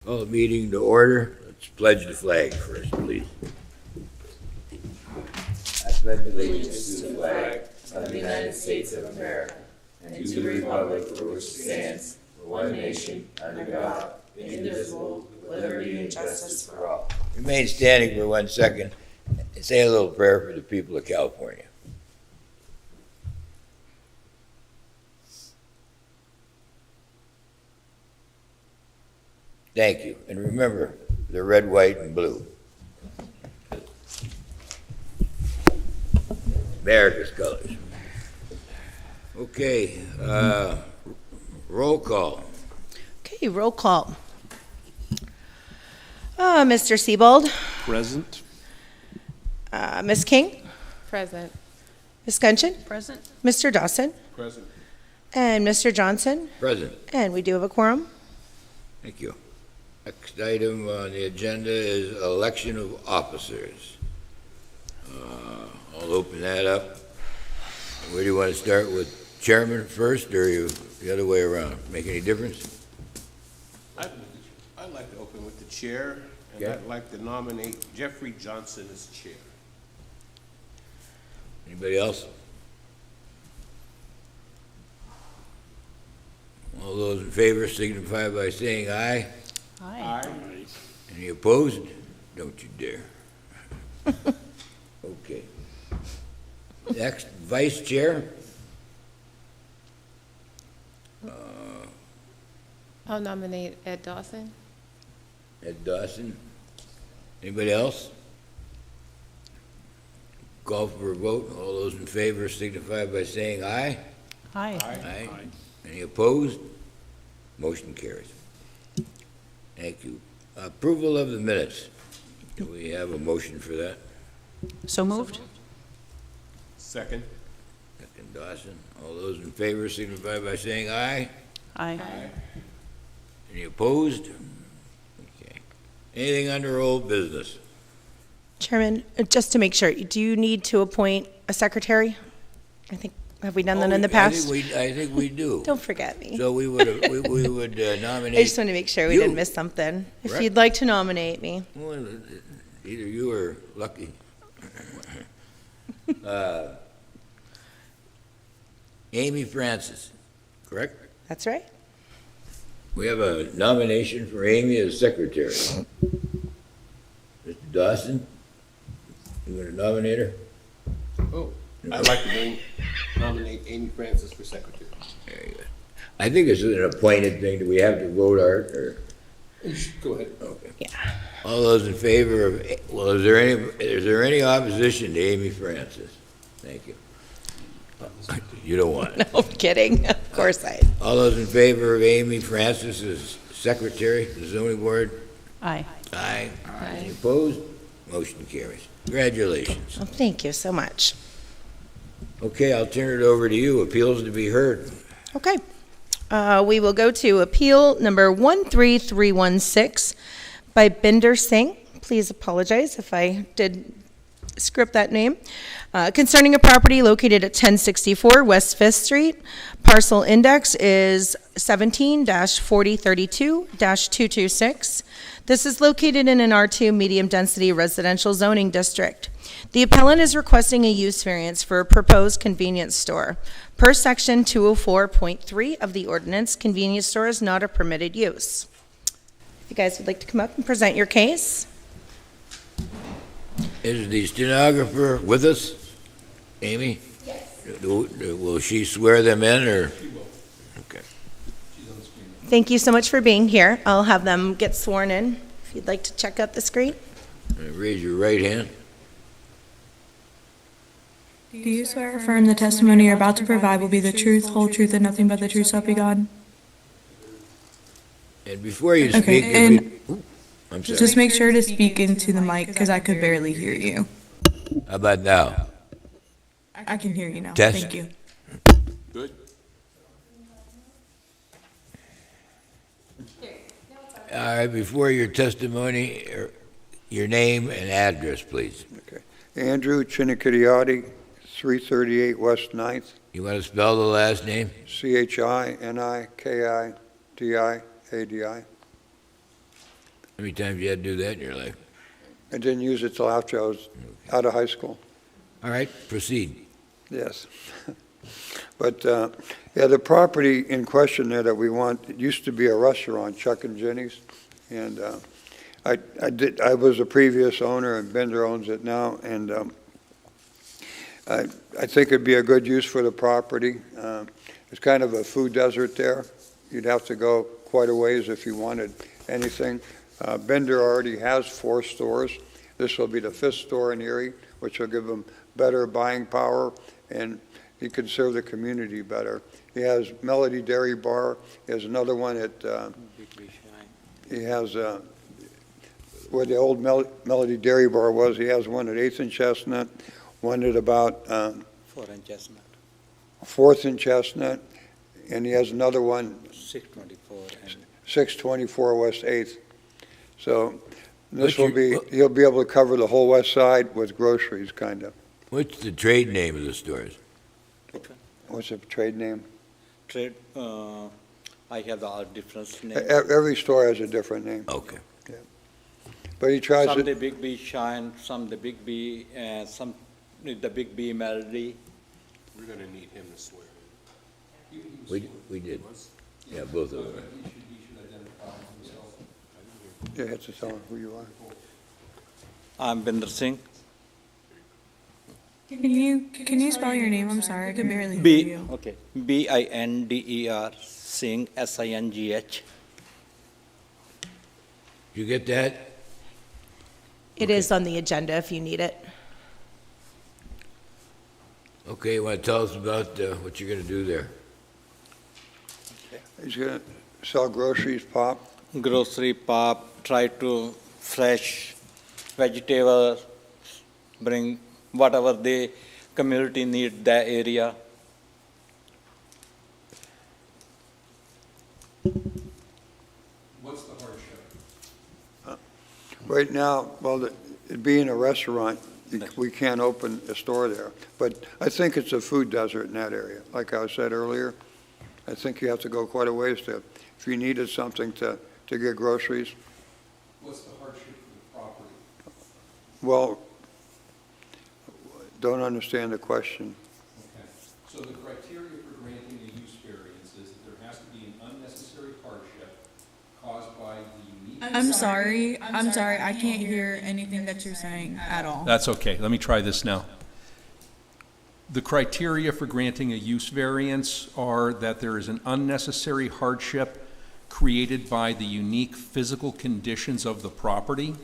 Call the meeting to order. Let's pledge the flag first, please. I pledge allegiance to the flag of the United States of America and to the republic for which it stands, one nation, under God, indivisible, with liberty and justice for all. Remain standing for 1 second and say a little prayer for the people of California. Thank you. And remember, they're red, white, and blue. America's colors. Okay, roll call. Okay, roll call. Mr. Siebold, Present. Ms. King, Present. Ms. Gunchin, Present. Mr. Dawson, Present. and Mr. Johnson, Present. and we do have a quorum. Thank you. Next item on the agenda is election of officers. I'll open that up. Where do you want to start, with chairman first, or you the other way around? Make any difference? I'd like to open with the chair, and Okay. I'd like to nominate Jeffrey Johnson as chair. Anybody else? All those in favor signify by saying aye. Aye. Any opposed? Don't you dare. Okay. Next, vice chair. I'll nominate Ed Dawson. Ed Dawson. Anybody else? Call for a vote. All those in favor signify by saying aye. Aye. Aye. Any opposed? Motion carries. Thank you. Approval of the minutes. Do we have a motion for that? So moved. Second. Second Dawson. All those in favor signify by saying aye. Aye. Any opposed? Okay. Anything under old business? Chairman, just to make sure, do you need to appoint a secretary? Have we done that in the past? I think we do. Don't forget me. So we would nominate. I just want to make sure we you. didn't miss something. If Right. you'd like to nominate me. Well, either you or Lucky. Amy Francis, correct? That's right. We have a nomination for Amy as secretary. Mr. Dawson, you want to nominate her? Oh, I'd like to nominate Amy Francis for secretary. Very good. I think it's an appointed thing. Do we have to vote, Art, or? Go ahead. Okay. Yeah. All those in favor of, well, is there any opposition to Amy Francis? Thank you. You don't want it. No, I'm kidding. Of course I. All those in favor of Amy Francis as secretary of the zoning board? Aye. Aye. Any opposed? Motion carries. Congratulations. Well, thank you so much. Okay, I'll turn it over to you. Appeals to be heard. Okay. We will go to appeal number 13316 by Binder Singh. Please apologize if I did script that name. Concerning a property located at 1064 West 5th Street. Parcel index is 17-4032-226. This is located in an R2 medium-density residential zoning district. The appellant is requesting a use variance for a proposed convenience store. Per section 204.3 of the ordinance, convenience store is not a permitted use. If you guys would like to come up and present your case. Is the stenographer with us? Amy? Yes. Will she swear them in, or? She will. Okay. She's on the screen. Thank you so much for being here. I'll have them get sworn in. If you'd like to check out the screen. Raise your right hand. Do you swear or affirm the testimony you're about to provide will be the truth, whole truth, and nothing but the truth, so help you God? And before you Okay, speak, and I'm sorry. just make sure to speak into the mic, because I could barely hear you. How about now? I can hear you now. Test. Thank you. Good. All right, before your testimony, your name and address, please. Andrew Chinikidiotti, 338 West 9th, You want to spell the last name? Chinikididi. How many times you had to do that in your life? I didn't use it till after I was out of high school. All right, proceed. Yes. But, yeah, the property in question there that we want, it used to be a restaurant, Chuck and Jenny's. And I was a previous owner, and Bender owns it now, and I think it'd be a good use for the property. It's kind of a food desert there. You'd have to go quite a ways if you wanted anything. Bender already has 4 stores. This will be the 5th store in Erie, which will give them better buying power, and he can serve the community better. He has Melody Dairy Bar. He has another one at, he has, where the old Melody Dairy Bar was, he has one at 8th and Chestnut, one at about 4 and Chestnut, 4th and Chestnut, and he has another one 624 and 624 West 8th. So this What's will be, he'll be able to cover the whole west side with groceries, kind of. What's the trade name of the stores? What's the trade name? trade. I have the different name. Every store has a different name, Okay. but he tries Some to, the Big B Shine, some the Big B, some the Big B Melody. We're gonna need him to swear. We did. Yeah, both of them. you have to tell him who you are. I'm Binder Singh. Can you spell your name? I'm sorry, I can barely hear you. Okay, Binder Singh, Singh. You get that? It is on the agenda if you need it. Okay, you want to tell us about what you're going to do there? He's gonna sell groceries, pop. Grocery pop, try to fresh vegetable, bring whatever the community need that area. What's the hardship? Right now, well, it being a restaurant, we can't open a store there. But I think it's a food desert in that area. Like I said earlier, I think you have to go quite a ways to, if you needed something to get groceries. What's the hardship for the property? Well, don't understand the question. Okay. So the criteria for granting a use variance is that there has to be an unnecessary hardship caused by the unique. I'm sorry, I can't hear anything that you're saying at all. That's okay. Let me try this now. The criteria for granting a use variance are that there is an unnecessary hardship created by the unique physical conditions of the property.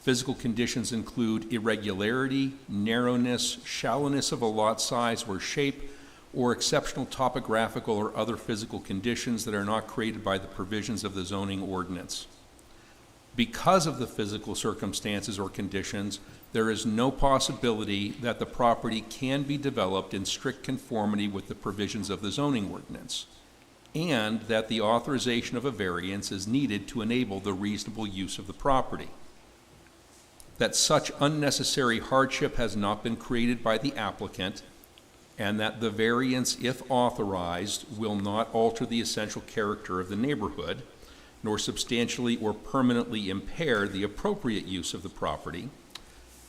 Physical conditions include irregularity, narrowness, shallowness of a lot size or shape, or exceptional topographical or other physical conditions that are not created by the provisions of the zoning ordinance. Because of the physical circumstances or conditions, there is no possibility that the property can be developed in strict conformity with the provisions of the zoning ordinance, and that the authorization of a variance is needed to enable the reasonable use of the property. That such unnecessary hardship has not been created by the applicant, and that the variance, if authorized, will not alter the essential character of the neighborhood, nor substantially or permanently impair the appropriate use of the property,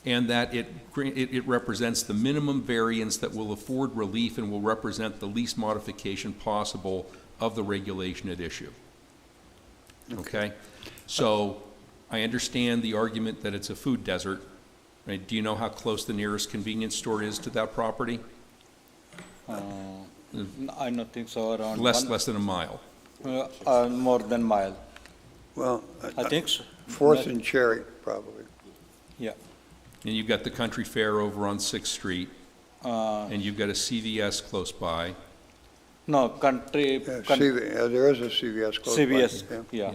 and that it represents the minimum variance that will afford relief and will represent the least modification possible of the regulation at issue. Okay? So I understand the argument that it's a food desert. Right? Do you know how close the nearest convenience store is to that property? I don't think so, around Less than a mile. more than mile. Well, I think so. Fourth and Cherry, probably. Yeah. And you've got the Country Fair over on 6th Street, and you've got a CVS close by. No, country. There is a CVS close by. CVS, yeah.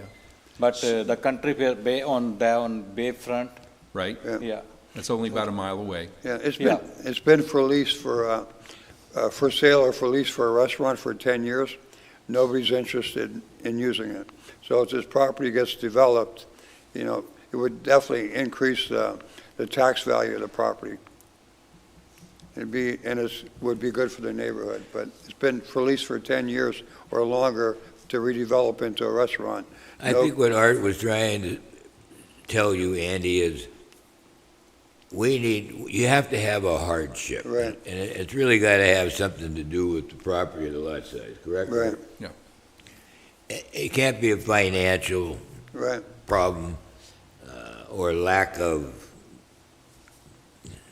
But the country fair bay on Bayfront, Right? yeah. That's only about a mile away. Yeah, Yeah. it's been for lease for sale or for lease for a restaurant for 10 years. Nobody's interested in using it. So if this property gets developed, you know, it would definitely increase the tax value of the property. And it would be good for the neighborhood, but it's been for lease for 10 years or longer to redevelop into a restaurant. I think what Art was trying to tell you, Andy, is you have to have a hardship. Right. And it's really got to have something to do with the property or the lot size, correct? Right, It can't be a financial right. problem or lack of,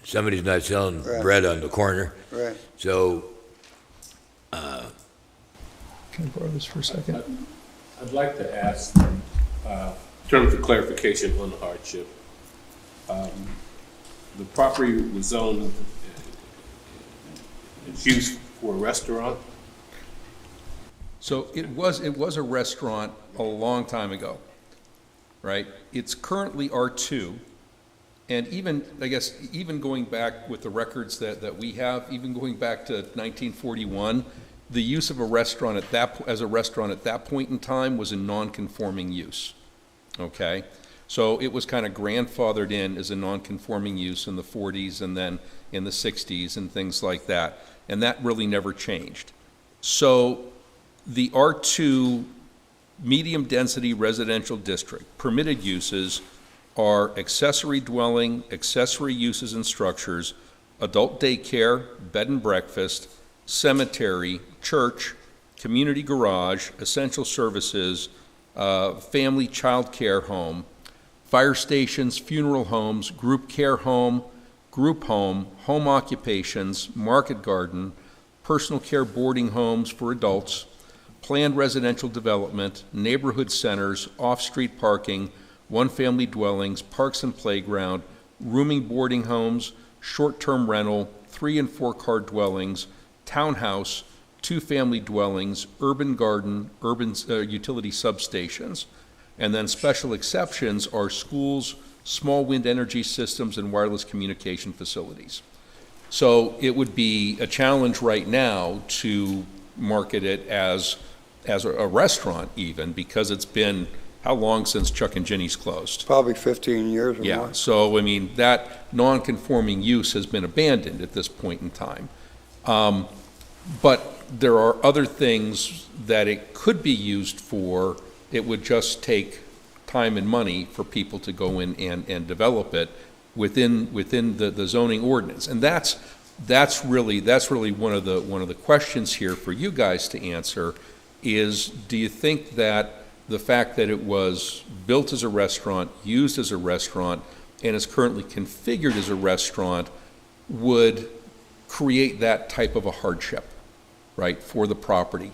somebody's not selling Right. bread on the corner. Right. So, Can I borrow this for a second? I'd like to ask, in terms of clarification on the hardship, the property was zoned, it's used for a restaurant? So it was a restaurant a long time ago, right? It's currently R2, and even, I guess, even going back with the records that we have, even going back to 1941, the use of a restaurant as a restaurant at that point in time was a non-conforming use, okay? So it was kind of grandfathered in as a non-conforming use in the 40s and then in the 60s and things like that, and that really never changed. So the R2 medium-density residential district permitted uses are accessory dwelling, accessory uses and structures, adult daycare, bed and breakfast, cemetery, church, community garage, essential services, family child care home, fire stations, funeral homes, group care home, group home, home occupations, market garden, personal care boarding homes for adults, planned residential development, neighborhood centers, off-street parking, one-family dwellings, parks and playground, rooming boarding homes, short-term rental, 3- and 4-car dwellings, townhouse, two-family dwellings, urban garden, urban utility substations. And then special exceptions are schools, small wind energy systems, and wireless communication facilities. So it would be a challenge right now to market it as a restaurant even, because it's been, how long since Chuck and Ginny's closed? Probably 15 years or Yeah, more. so, I mean, that non-conforming use has been abandoned at this point in time. But there are other things that it could be used for. It would just take time and money for people to go in and develop it within the zoning ordinance. And that's really one of the questions here for you guys to answer is, do you think that the fact that it was built as a restaurant, used as a restaurant, and is currently configured as a restaurant would create that type of a hardship, right, for the property?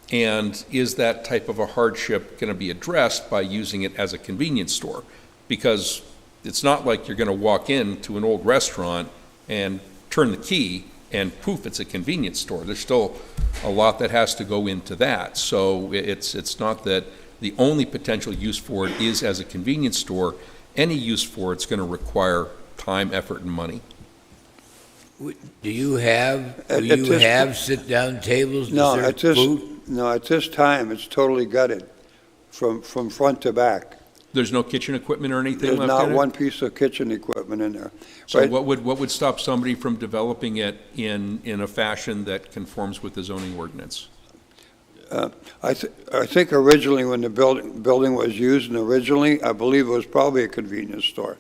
And is that type of a hardship going to be addressed by using it as a convenience store? Because it's not like you're going to walk into an old restaurant and turn the key and poof, it's a convenience store. There's still a lot that has to go into that. So it's not that the only potential use for it is as a convenience store. Any use for it's going to require time, effort, and money. do you have sit-down tables to No, serve food? No, at this time, it's totally gutted from front to back. There's no kitchen equipment or anything There's left not in it? one piece of kitchen equipment in there. So Right. what would stop somebody from developing it in a fashion that conforms with the zoning ordinance? I think originally when the building was used, and originally, I believe it was probably a convenience store.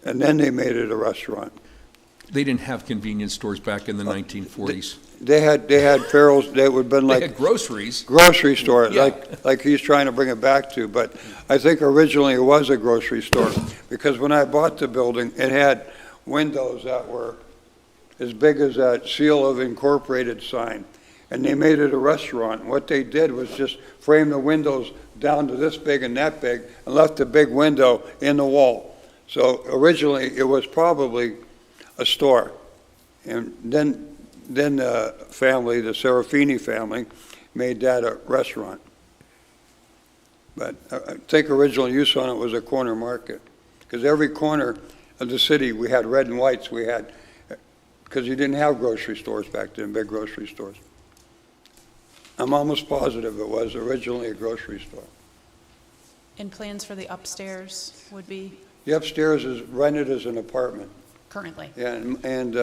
And then they made it a restaurant. They didn't have convenience stores back in the 1940s. They had Farrell's, they would have been They like had groceries. grocery store, Yeah. like he's trying to bring it back to. But I think originally it was a grocery store, because when I bought the building, it had windows that were as big as that Seal of Incorporated sign. And they made it a restaurant. What they did was just frame the windows down to this big and that big, and left the big window in the wall. So originally, it was probably a store. And then the family, the Serafini family, made that a restaurant. But I think original use on it was a corner market. Because every corner of the city, we had red and whites, because you didn't have grocery stores back then, big grocery stores. I'm almost positive it was originally a grocery store. And plans for the upstairs would be The upstairs is rented as an apartment. currently? Yeah, and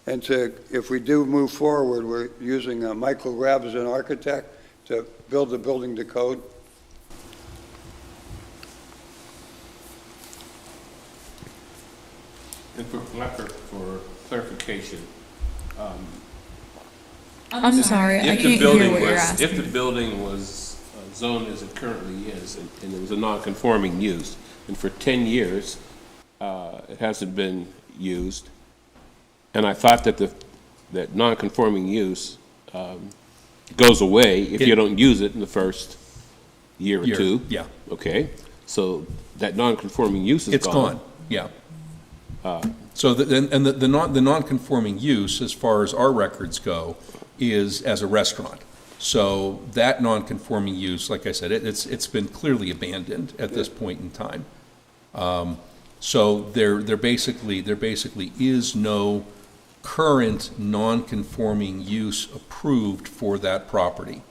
if we do move forward, we're using Michael Grabb as an architect to build the building to code. And for clarification, I'm sorry, I if the can't hear building what you're was, asking. if the building was zoned as it currently is, and it was a non-conforming use, and for 10 years, it hasn't been used, and I thought that that non-conforming use goes away if you don't use it in the first year or two. Yeah, Okay, so that non-conforming use is it's gone, yeah. So the non-conforming use, as far as our records go, is as a restaurant. So that non-conforming use, like I said, it's been clearly abandoned at this point in time. So there basically is no current non-conforming use approved for that property.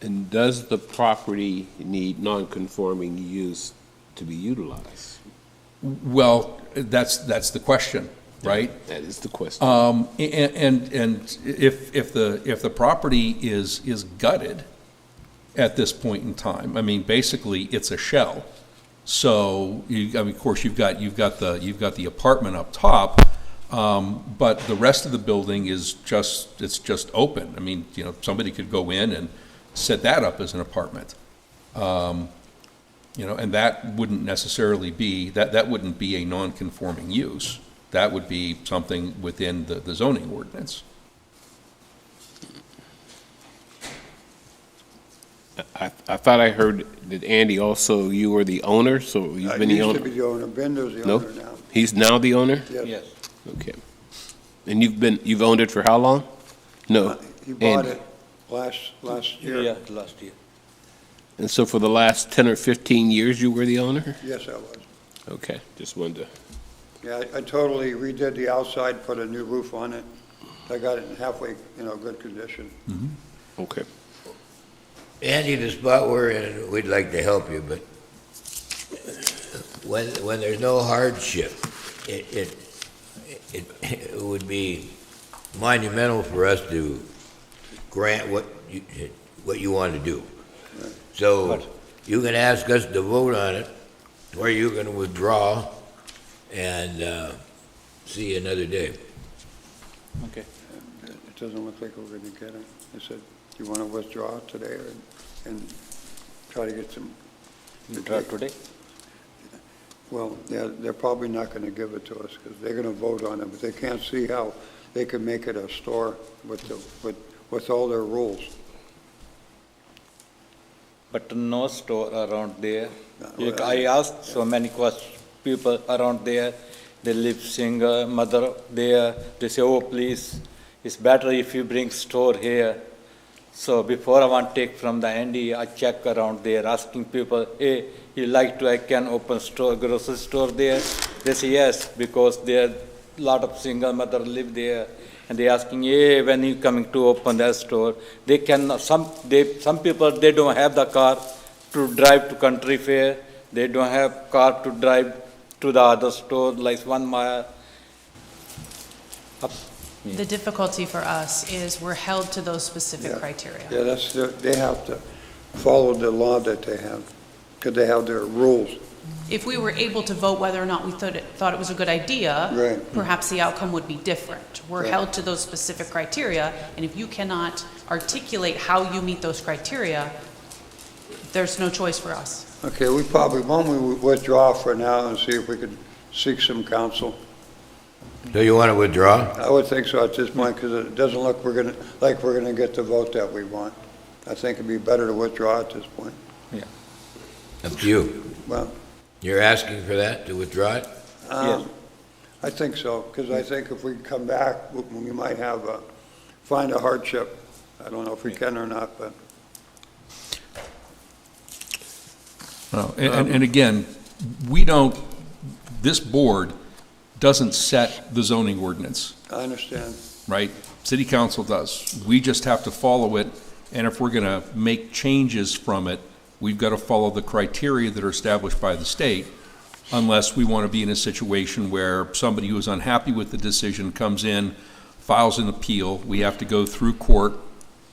And does the property need non-conforming use to be utilized? Well, that's the question, right? That is the question. And if the property is gutted at this point in time, I mean, basically, it's a shell. So, of course, you've got the apartment up top, but the rest of the building is just open. I mean, somebody could go in and set that up as an apartment. And that wouldn't necessarily be, that wouldn't be a non-conforming use. That would be something within the zoning ordinance. I thought I heard that Andy also, you were the owner, so you've been the I owner? used to be the owner, Bender's the No? owner now. He's now the owner? Yes. Yes. Okay. And you've owned it for how long? No. He bought Andy. it last year. Yeah, last year. And so for the last 10 or 15 years, you were the owner? Yes, I was. Okay, just wanted to, Yeah, I totally redid the outside, put a new roof on it. I got it in halfway, good condition. okay. Andy, the spot we're in, we'd like to help you, but when there's no hardship, it would be monumental for us to grant what you want to do. So you can ask us to vote on it, or you can withdraw and see you another day. Okay. It doesn't look like we're going to get it. I said, do you want to withdraw today and try to get some? You try today? Well, they're probably not going to give it to us because they're going to vote on it, but they can't see how they can make it a store with all their rules. But no store around there. well, I asked so many people around there, they live single, mother there, they say, oh, please, it's better if you bring store here. So before I want to take from the Andy, I check around there, asking people, hey, I can open store, grocery store there? They say yes, because there a lot of single mother live there. And they asking, hey, when you coming to open that store? They can, some people, they don't have the car to drive to country fair. They don't have car to drive to the other store, like 1 mile. The difficulty for us is we're held to those specific Yeah. criteria. Yeah, they have to follow the law that they have because they have their rules. If we were able to vote whether or not we thought it was a good idea, Right. perhaps the outcome would be different. We're Right. held to those specific criteria, and if you cannot articulate how you meet those criteria, there's no choice for us. Okay, why don't we withdraw for now and see if we could seek some counsel? So you want to withdraw? I would think so at this point because it doesn't look we're going to get the vote that we want. I think it'd be better to withdraw at this point. Up to you. Well, You're asking for that, to withdraw it? I think so, because I think if we come back, we might find a hardship. I don't know if we can or not, but And again, this board doesn't set the zoning ordinance, I understand. right? City council does. We just have to follow it, and if we're going to make changes from it, we've got to follow the criteria that are established by the state, unless we want to be in a situation where somebody who is unhappy with the decision comes in, files an appeal, we have to go through court,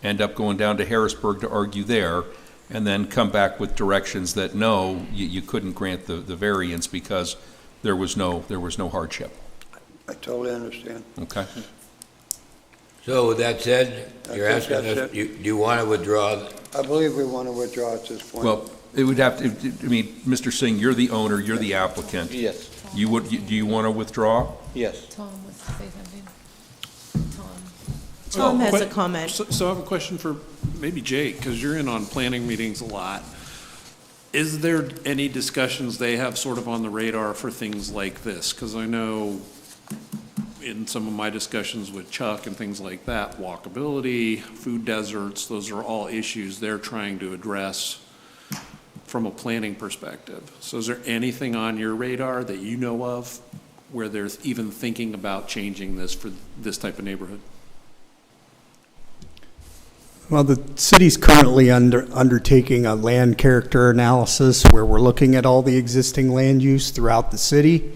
end up going down to Harrisburg to argue there, and then come back with directions that no, you couldn't grant the variance because there was no hardship. I totally understand. Okay? So with that said, you're I think asking that's us, do you want to withdraw? I believe we want to withdraw at this point. Well, it would have to, I mean, Mr. Singh, you're the owner, you're the applicant. Yes, Do you want to withdraw? yes. Tom wants to say something. Tom has a comment. So I have a question for maybe Jake, because you're in on planning meetings a lot. Is there any discussions they have sort of on the radar for things like this? Because I know in some of my discussions with Chuck and things like that, walkability, food deserts, those are all issues they're trying to address from a planning perspective. So is there anything on your radar that you know of where there's even thinking about changing this for this type of neighborhood? Well, the city's currently undertaking a land character analysis where we're looking at all the existing land use throughout the city,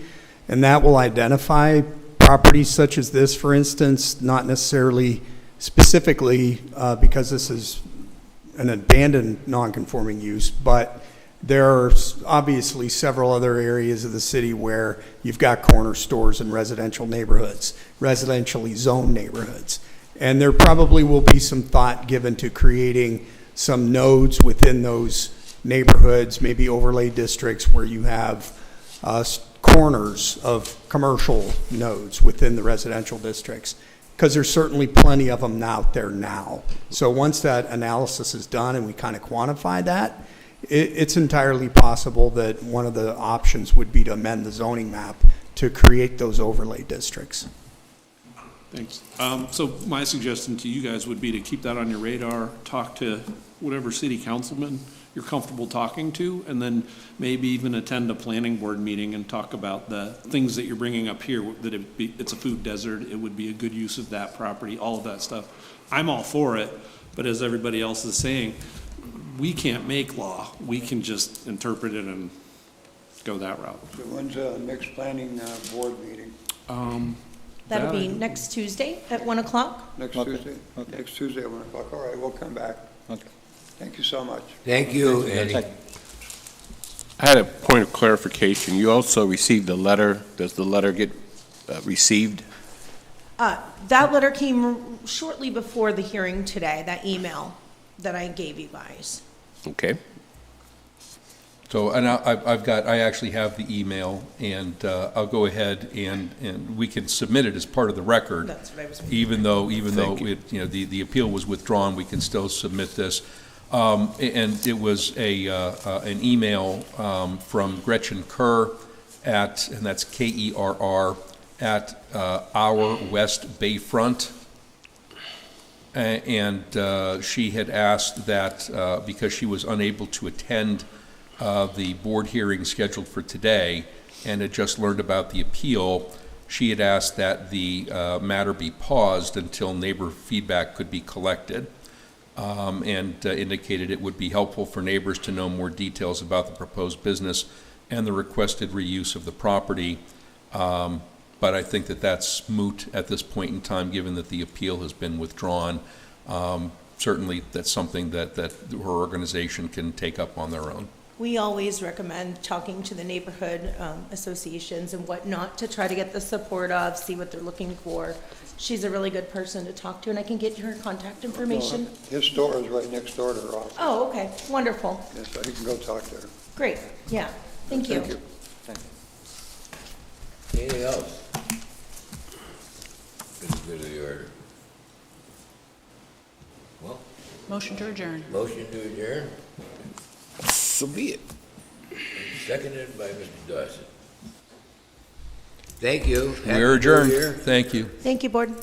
and that will identify properties such as this, for instance, not necessarily specifically because this is an abandoned non-conforming use, but there are obviously several other areas of the city where you've got corner stores in residential neighborhoods, residentially zoned neighborhoods. And there probably will be some thought given to creating some nodes within those neighborhoods, maybe overlay districts where you have corners of commercial nodes within the residential districts, because there's certainly plenty of them out there now. So once that analysis is done and we kind of quantify that, it's entirely possible that one of the options would be to amend the zoning map to create those overlay districts. Thanks. So my suggestion to you guys would be to keep that on your radar, talk to whatever city councilman you're comfortable talking to, and then maybe even attend a planning board meeting and talk about the things that you're bringing up here, that it's a food desert, it would be a good use of that property, all of that stuff. I'm all for it, but as everybody else is saying, we can't make law. We can just interpret it and go that route. So when's a mixed planning board meeting? That'll be next Tuesday at 1 o'clock. Next Okay. Tuesday? Okay. Next Tuesday at 1 o'clock. All right, we'll come back. Okay. Thank you so much. Thank you, Eddie. I had a point of clarification. You also received a letter. Does the letter get received? That letter came shortly before the hearing today, that email that I gave you guys. Okay. So, and I actually have the email, and I'll go ahead and we can submit it as part of the record. That's what I was. Even though Thank you. it, the appeal was withdrawn, we can still submit this. And it was an email from Gretchen Kerr and that's Kerr, at Our West Bayfront. And she had asked that, because she was unable to attend the board hearing scheduled for today and had just learned about the appeal, she had asked that the matter be paused until neighbor feedback could be collected, and indicated it would be helpful for neighbors to know more details about the proposed business and the requested reuse of the property. But I think that that's moot at this point in time, given that the appeal has been withdrawn. Certainly, that's something that her organization can take up on their own. We always recommend talking to the neighborhood associations and whatnot to try to get the support of, see what they're looking for. She's a really good person to talk to, and I can get her contact information. His store is right next door to her office. Oh, okay, wonderful. Yes, so you can go talk to her. Great, yeah, thank you. Thank you. Anything else? For the good of the order. Well, Motion to adjourn. motion to adjourn, So be it. seconded by Mr. Dawson. Thank you. We are adjourned. Thank you. Thank you, board.